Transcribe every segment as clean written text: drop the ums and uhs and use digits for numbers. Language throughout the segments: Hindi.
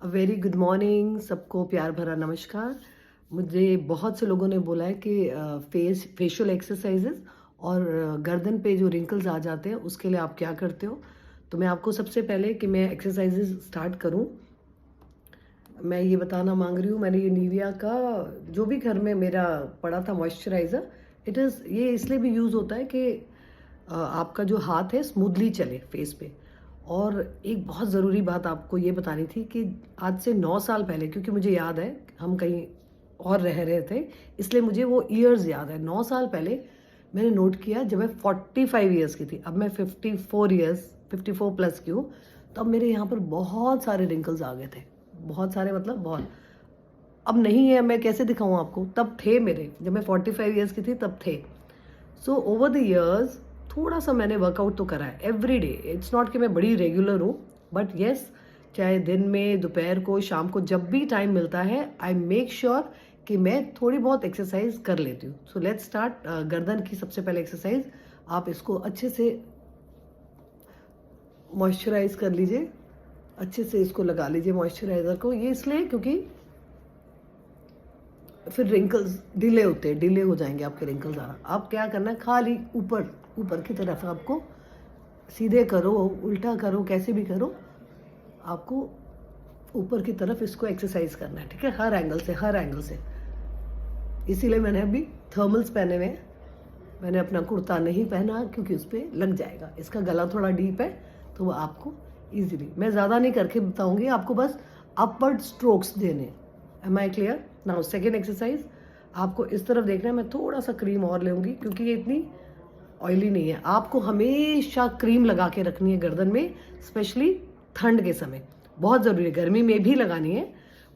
अ वेरी गुड मॉर्निंग, सबको प्यार भरा नमस्कार। मुझे बहुत से लोगों ने बोला है कि फेशियल एक्सरसाइजेस और गर्दन पे जो रिंकल्स आ जाते हैं उसके लिए आप क्या करते हो। तो मैं आपको सबसे पहले कि मैं एक्सरसाइजेस स्टार्ट करूं, मैं ये बताना मांग रही हूँ। मैंने ये निविया का जो भी घर में मेरा पड़ा था मॉइस्चराइज़र, ये इसलिए भी यूज़ होता है कि आपका जो हाथ है स्मूथली चले फेस पे। और एक बहुत ज़रूरी बात आपको ये बतानी थी कि आज से 9 साल पहले, क्योंकि मुझे याद है हम कहीं और रह रहे थे, इसलिए मुझे वो ईयर्स याद है। 9 साल पहले मैंने नोट किया, जब मैं 45 ईयर्स की थी, अब मैं 54 प्लस की हूँ, तब मेरे यहाँ पर बहुत सारे रिंकल्स आ गए थे। बहुत सारे मतलब बहुत। अब नहीं है, मैं कैसे दिखाऊं आपको, तब थे मेरे, जब मैं 45 ईयर्स की थी तब थे। सो ओवर द इयर्स थोड़ा सा मैंने वर्कआउट तो करा है एवरी डे। इट्स नॉट कि मैं बड़ी रेगुलर हूँ, बट येस, चाहे दिन में, दोपहर को, शाम को, जब भी टाइम मिलता है, आई मेक श्योर कि मैं थोड़ी बहुत एक्सरसाइज कर लेती हूँ। So let's start. गर्दन की सबसे पहले एक्सरसाइज, आप इसको अच्छे से मॉइस्चराइज कर लीजिए, अच्छे से इसको लगा लीजिए मॉइस्चराइजर को। ये इसलिए क्योंकि फिर रिंकल्स डिले होते हैं, डिले हो जाएंगे आपके रिंकल्स आना। आप क्या करना है, खाली ऊपर ऊपर की तरफ आपको, सीधे करो, उल्टा करो, कैसे भी करो, आपको ऊपर की तरफ इसको एक्सरसाइज करना है, ठीक है, हर एंगल से, हर एंगल से। इसीलिए मैंने अभी थर्मल्स पहने हुए हैं। मैंने अपना कुर्ता नहीं पहना क्योंकि उस पर लग जाएगा। इसका गला थोड़ा डीप है तो वो आपको इजीली, मैं ज़्यादा नहीं करके बताऊंगी आपको, बस अपवर्ड स्ट्रोक्स देने। Am I clear? Now second exercise, आपको इस तरफ देखना है। मैं थोड़ा सा क्रीम और लूँगी क्योंकि ये इतनी ऑयली नहीं है। आपको हमेशा क्रीम लगा के रखनी है गर्दन में, स्पेशली ठंड के समय, बहुत ज़रूरी है। गर्मी में भी लगानी है,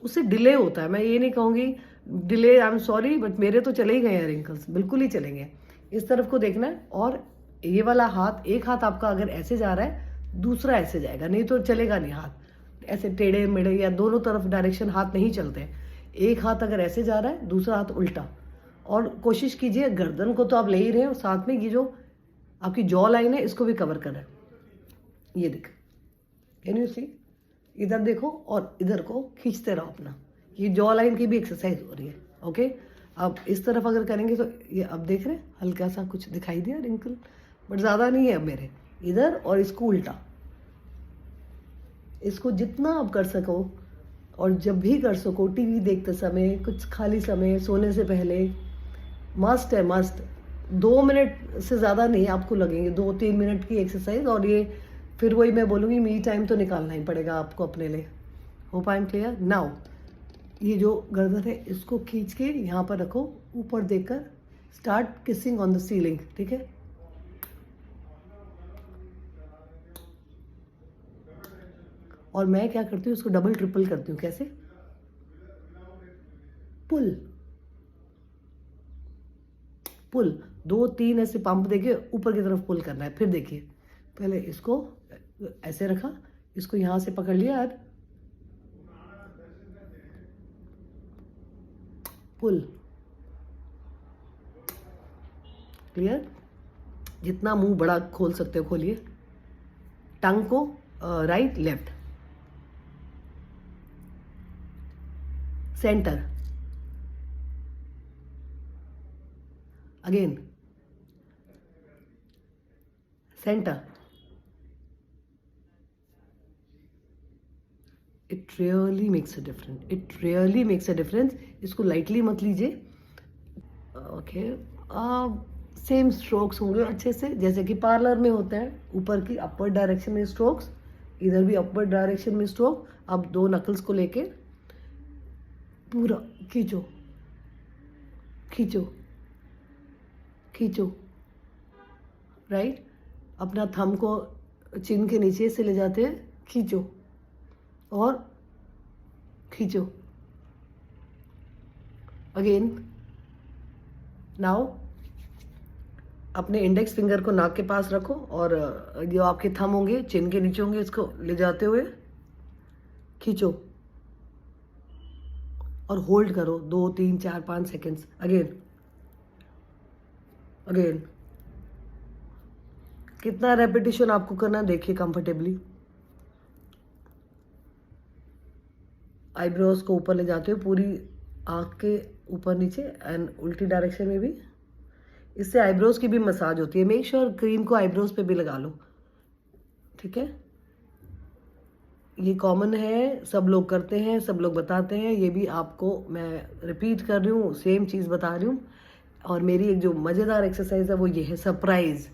उससे डिले होता है। मैं ये नहीं कहूँगी delay, I am sorry, but मेरे तो चले ही गए हैं रिंकल्स, बिल्कुल ही चलेंगे। इस तरफ को देखना है, और ये वाला हाथ, एक हाथ आपका अगर ऐसे जा रहा है, दूसरा ऐसे जाएगा, नहीं तो चलेगा नहीं। हाथ ऐसे टेढ़े मेढ़े या दोनों तरफ डायरेक्शन हाथ नहीं चलते। एक हाथ अगर ऐसे जा रहा है, दूसरा हाथ उल्टा। और कोशिश कीजिए, गर्दन को तो आप ले ही रहे हैं, और साथ में ये जो आपकी जॉ लाइन है इसको भी कवर करें। ये देख, कैन यू सी? इधर देखो और इधर को खींचते रहो अपना। ये जॉ लाइन की भी एक्सरसाइज हो रही है। ओके, अब इस तरफ अगर करेंगे तो ये, अब देख रहे हैं हल्का सा कुछ दिखाई दिया रिंकल, बट ज़्यादा नहीं है अब मेरे। इधर, और इसको उल्टा, इसको जितना आप कर सको, और जब भी कर सको, टीवी देखते समय, कुछ खाली समय, सोने से पहले, मस्ट है, मस्ट। 2 मिनट से ज़्यादा नहीं आपको लगेंगे, 2-3 मिनट की एक्सरसाइज। और ये फिर वही मैं बोलूँगी, मी टाइम तो निकालना ही पड़ेगा आपको अपने लिए। Hope I am clear now? ये जो गर्दन है इसको खींच के यहाँ पर रखो, ऊपर देखकर start kissing on the ceiling, ठीक है। और मैं क्या करती हूँ, इसको डबल ट्रिपल करती हूँ। कैसे? पुल पुल, 2-3 ऐसे पंप देके ऊपर की तरफ पुल करना है। फिर देखिए, पहले इसको ऐसे रखा, इसको यहाँ से पकड़ लिया यार, पुल। क्लियर? जितना मुंह बड़ा खोल सकते हो खोलिए। टंग को right left, centre, again centre. It really makes a difference, it really makes a difference. इसको लाइटली मत लीजिए। ओके, सेम स्ट्रोक्स होंगे अच्छे से, जैसे कि पार्लर में होते हैं, ऊपर की अपवर्ड डायरेक्शन में स्ट्रोक्स, इधर भी अपवर्ड डायरेक्शन में स्ट्रोक। अब 2 नकल्स को लेके पूरा खींचो, खींचो, खींचो, राइट। अपना थंब को चिन के नीचे से ले जाते हैं, खींचो और खींचो, अगेन। नाउ अपने इंडेक्स फिंगर को नाक के पास रखो, और जो आपके थंब होंगे चिन के नीचे होंगे, इसको ले जाते हुए खींचो और होल्ड करो 2-3-4-5 सेकेंड्स। Again, again. कितना रेपिटेशन आपको करना है देखिए कंफर्टेबली। आईब्रोज को ऊपर ले जाते हो पूरी आँख के ऊपर नीचे एंड उल्टी डायरेक्शन में भी। इससे आईब्रोज की भी मसाज होती है। मेक श्योर क्रीम को आईब्रोज पे भी लगा लो, ठीक है। ये कॉमन है, सब लोग करते हैं, सब लोग बताते हैं। ये भी आपको मैं रिपीट कर रही हूँ, सेम चीज़ बता रही हूँ। और मेरी एक जो मज़ेदार एक्सरसाइज है वो ये है सरप्राइज।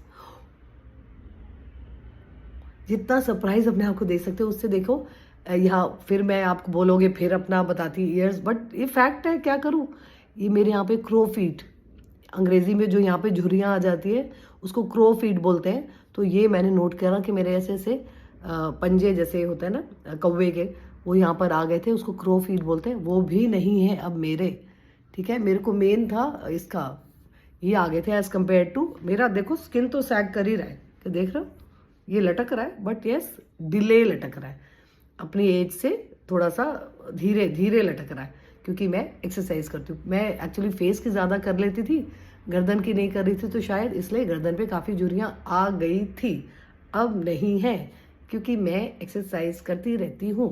जितना सरप्राइज अपने आप को दे सकते हो उससे देखो। यहाँ फिर मैं आपको बोलोगे फिर अपना बताती ईयर्स, बट ये फैक्ट है, क्या करूँ। ये मेरे यहाँ पे क्रो फीट, अंग्रेजी में जो यहाँ पे झुर्रियाँ आ जाती है उसको क्रो फीट बोलते हैं। तो ये मैंने नोट करा कि मेरे ऐसे ऐसे पंजे जैसे होते हैं ना कौवे के, वो यहाँ पर आ गए थे, उसको क्रो फीट बोलते हैं। वो भी नहीं है अब मेरे, ठीक है। मेरे को मेन था इसका, ये आ गए थे एज कम्पेयर टू मेरा। देखो स्किन तो सैग कर ही रहा है, तो देख रहे हो ये लटक रहा है, बट यस डिले लटक रहा है, अपनी एज से थोड़ा सा धीरे धीरे लटक रहा है, क्योंकि मैं एक्सरसाइज करती हूँ। मैं एक्चुअली फेस की ज़्यादा कर लेती थी, गर्दन की नहीं कर रही थी, तो शायद इसलिए गर्दन पे काफ़ी झुर्रियाँ आ गई थी। अब नहीं है, क्योंकि मैं एक्सरसाइज करती रहती हूँ,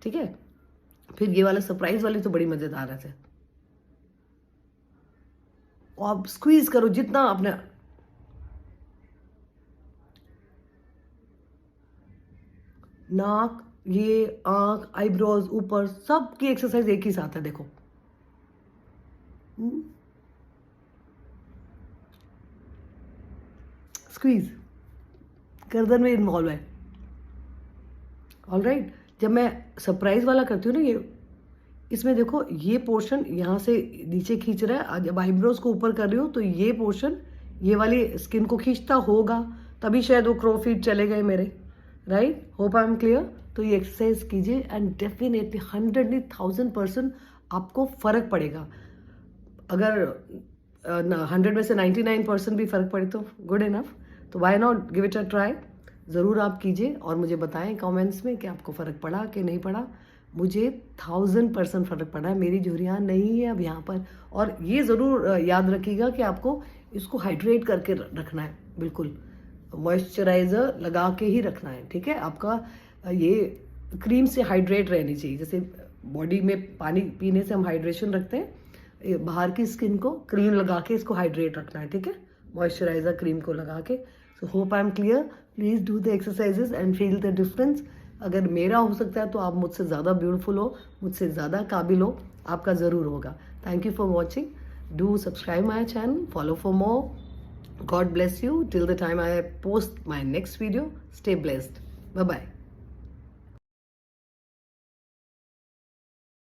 ठीक है। फिर ये वाला सरप्राइज वाली तो बड़ी मज़ेदार है। आप स्क्वीज करो जितना अपने, नाक, ये आंख, आईब्रोज, ऊपर सब की एक्सरसाइज एक ही साथ है। देखो स्क्वीज गर्दन में इन्वॉल्व है। ऑलराइट, जब मैं सरप्राइज वाला करती हूँ ना, ये इसमें देखो ये पोर्शन यहाँ से नीचे खींच रहा है। जब आईब्रोज को ऊपर कर रही हूँ तो ये पोर्शन ये वाली स्किन को खींचता होगा, तभी शायद वो क्रो फीट चले गए मेरे। Right, hope I am clear. तो ये एक्सरसाइज कीजिए एंड डेफिनेटली 100,000% आपको फ़र्क पड़ेगा। अगर 100 में से 99% भी फ़र्क पड़े तो गुड इनफ। तो why not give it a try. ज़रूर आप कीजिए और मुझे बताएं कमेंट्स में कि आपको फ़र्क पड़ा कि नहीं पड़ा। मुझे 1000% फ़र्क पड़ा है, मेरी झुर्रियाँ नहीं है अब यहाँ पर। और ये ज़रूर याद रखिएगा कि आपको इसको हाइड्रेट करके रखना है, बिल्कुल मॉइस्चराइज़र लगा के ही रखना है, ठीक है। आपका ये क्रीम से हाइड्रेट रहनी चाहिए। जैसे बॉडी में पानी पीने से हम हाइड्रेशन रखते हैं, बाहर की स्किन को क्रीम लगा के इसको हाइड्रेट रखना है, ठीक है, मॉइस्चराइज़र क्रीम को लगा के। So hope I am clear. Please do the exercises and feel the difference. अगर मेरा हो सकता है तो आप मुझसे ज़्यादा ब्यूटीफुल हो, मुझसे ज़्यादा काबिल हो, आपका ज़रूर होगा। Thank you for watching. Do subscribe my channel, follow for more. God bless you till the time I post my next video. Stay blessed. Bye bye.